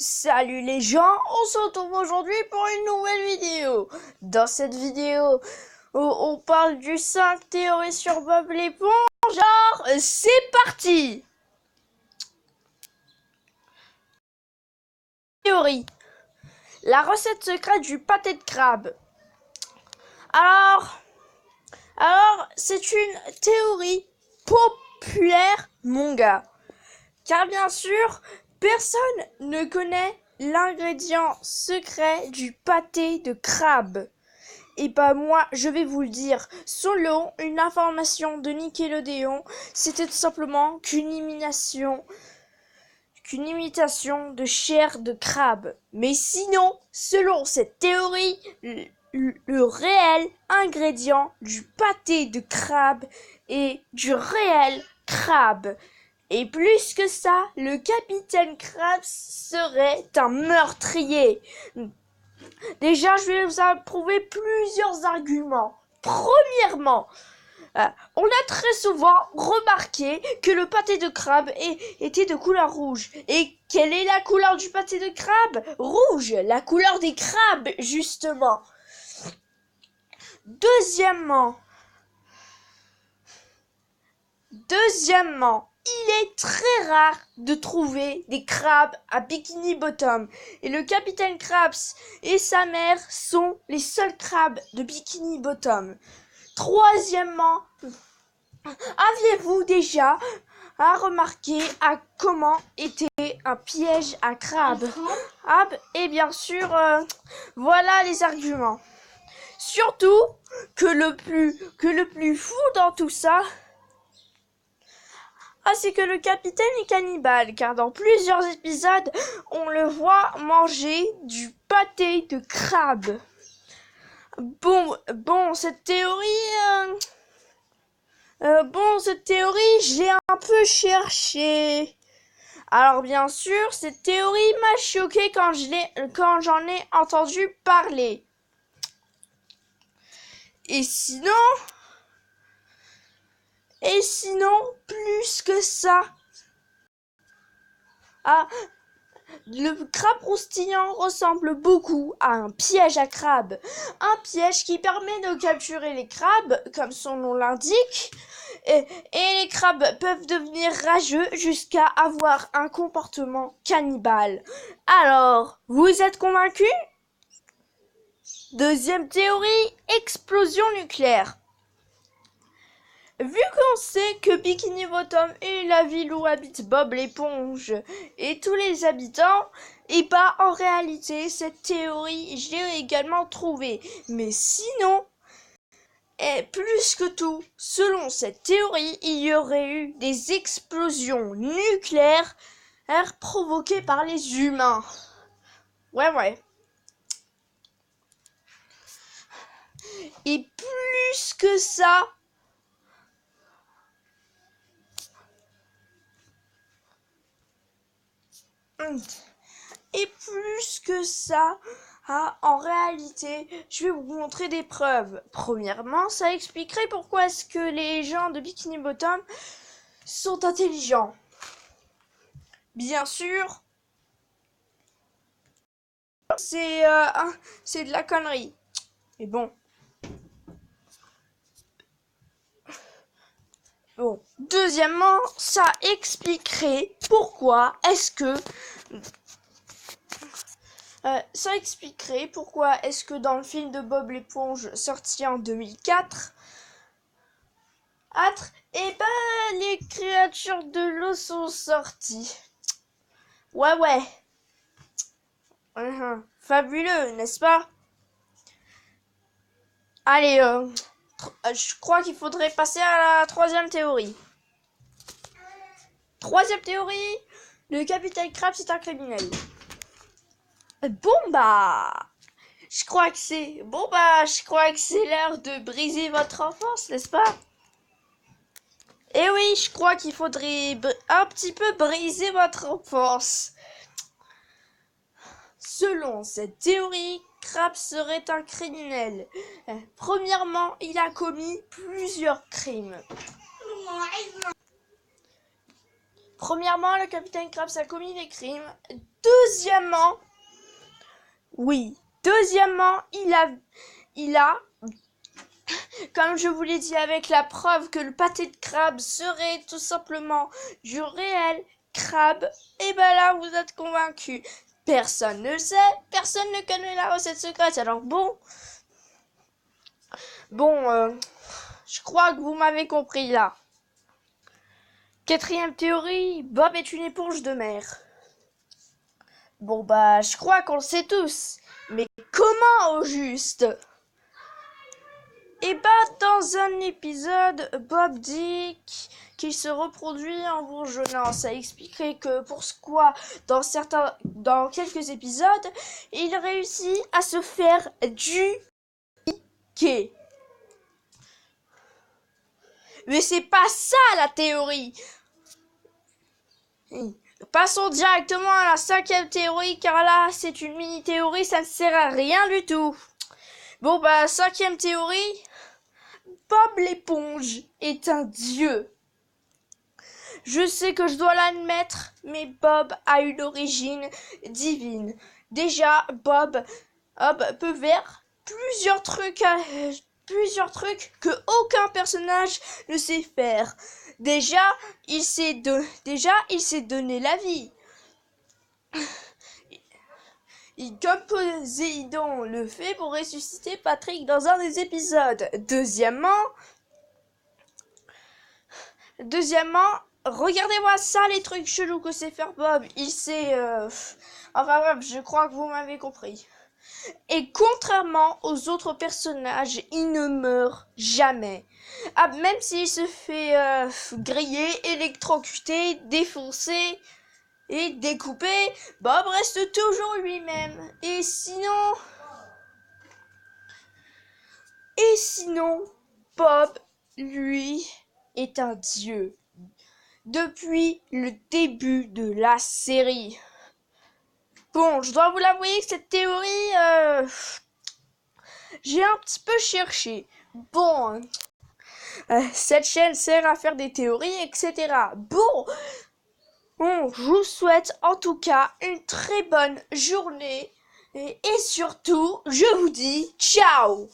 Salut les gens, on se retrouve aujourd'hui pour une nouvelle vidéo. Dans cette vidéo, on parle du 5 théories sur Bob l'éponge. Alors, c'est parti. Théorie. La recette secrète du pâté de crabe. Alors, c'est une théorie populaire, mon gars. Car bien sûr, personne ne connaît l'ingrédient secret du pâté de crabe. Et bah moi, je vais vous le dire, selon une information de Nickelodeon, c'était tout simplement qu'une imitation de chair de crabe. Mais sinon, selon cette théorie, le réel ingrédient du pâté de crabe est du réel crabe. Et plus que ça, le capitaine Krabs serait un meurtrier. Déjà, je vais vous approuver plusieurs arguments. Premièrement, on a très souvent remarqué que le pâté de crabe était de couleur rouge. Et quelle est la couleur du pâté de crabe? Rouge, la couleur des crabes, justement. Deuxièmement, il est très rare de trouver des crabes à Bikini Bottom. Et le capitaine Krabs et sa mère sont les seuls crabes de Bikini Bottom. Troisièmement, aviez-vous déjà remarqué à comment était un piège à crabe? Et bien sûr, voilà les arguments. Surtout que le plus fou dans tout ça, c'est que le capitaine est cannibale, car dans plusieurs épisodes, on le voit manger du pâté de crabe. Bon, cette théorie, j'ai un peu cherché. Alors bien sûr, cette théorie m'a choqué quand j'en ai entendu parler. Et sinon, plus que ça. Le crabe croustillant ressemble beaucoup à un piège à crabe. Un piège qui permet de capturer les crabes, comme son nom l'indique. Et les crabes peuvent devenir rageux jusqu'à avoir un comportement cannibale. Alors, vous êtes convaincus? Deuxième théorie, explosion nucléaire. Vu qu'on sait que Bikini Bottom est la ville où habite Bob l'éponge et tous les habitants, en réalité, cette théorie, je l'ai également trouvée. Mais sinon, plus que tout, selon cette théorie, il y aurait eu des explosions nucléaires provoquées par les humains. Ouais. Et plus que ça, en réalité, je vais vous montrer des preuves. Premièrement, ça expliquerait pourquoi est-ce que les gens de Bikini Bottom sont intelligents. Bien sûr, c'est de la connerie. Mais bon. Deuxièmement, ça expliquerait pourquoi est-ce que dans le film de Bob l'éponge sorti en 2004, les créatures de l'eau sont sorties. Ouais. Fabuleux, n'est-ce pas? Allez, je crois qu'il faudrait passer à la troisième théorie. Troisième théorie, le capitaine Krabs est un criminel. Je crois que c'est l'heure de briser votre enfance, n'est-ce pas? Eh oui, je crois qu'il faudrait un petit peu briser votre enfance. Selon cette théorie, Krabs serait un criminel. Premièrement, il a commis plusieurs crimes. Premièrement, le capitaine Krabs a commis des crimes. Deuxièmement, il a, comme je vous l'ai dit, avec la preuve que le pâté de crabe serait tout simplement du réel crabe, et ben là, vous êtes convaincus. Personne ne le sait, personne ne connaît la recette secrète, alors bon, je crois que vous m'avez compris là. Quatrième théorie, Bob est une éponge de mer. Bon bah, je crois qu'on le sait tous, mais comment au juste? Et bah, dans un épisode, Bob dit qu'il se reproduit en bourgeonnant. Ça expliquerait que pourquoi dans quelques épisodes, il réussit à se faire duquer. Mais c'est pas ça la théorie. Passons directement à la cinquième théorie, car là, c'est une mini-théorie, ça ne sert à rien du tout. Bon bah, cinquième théorie, Bob l'éponge est un dieu. Je sais que je dois l'admettre, mais Bob a une origine divine. Déjà, Bob peut faire plusieurs trucs que aucun personnage ne sait faire. Déjà, il s'est donné la vie. Comme Poséidon le fait pour ressusciter Patrick dans un des épisodes. Deuxièmement, regardez-moi ça, les trucs chelous que sait faire Bob. Il sait... Enfin bref, je crois que vous m'avez compris. Et contrairement aux autres personnages, il ne meurt jamais. Ah, même s'il se fait griller, électrocuter, défoncer et découper, Bob reste toujours lui-même. Et sinon, Bob, lui, est un dieu. Depuis le début de la série. Bon, je dois vous l'avouer que cette théorie, j'ai un petit peu cherché. Bon, cette chaîne sert à faire des théories, etc. Bon, je vous souhaite en tout cas une très bonne journée. Et surtout, je vous dis ciao!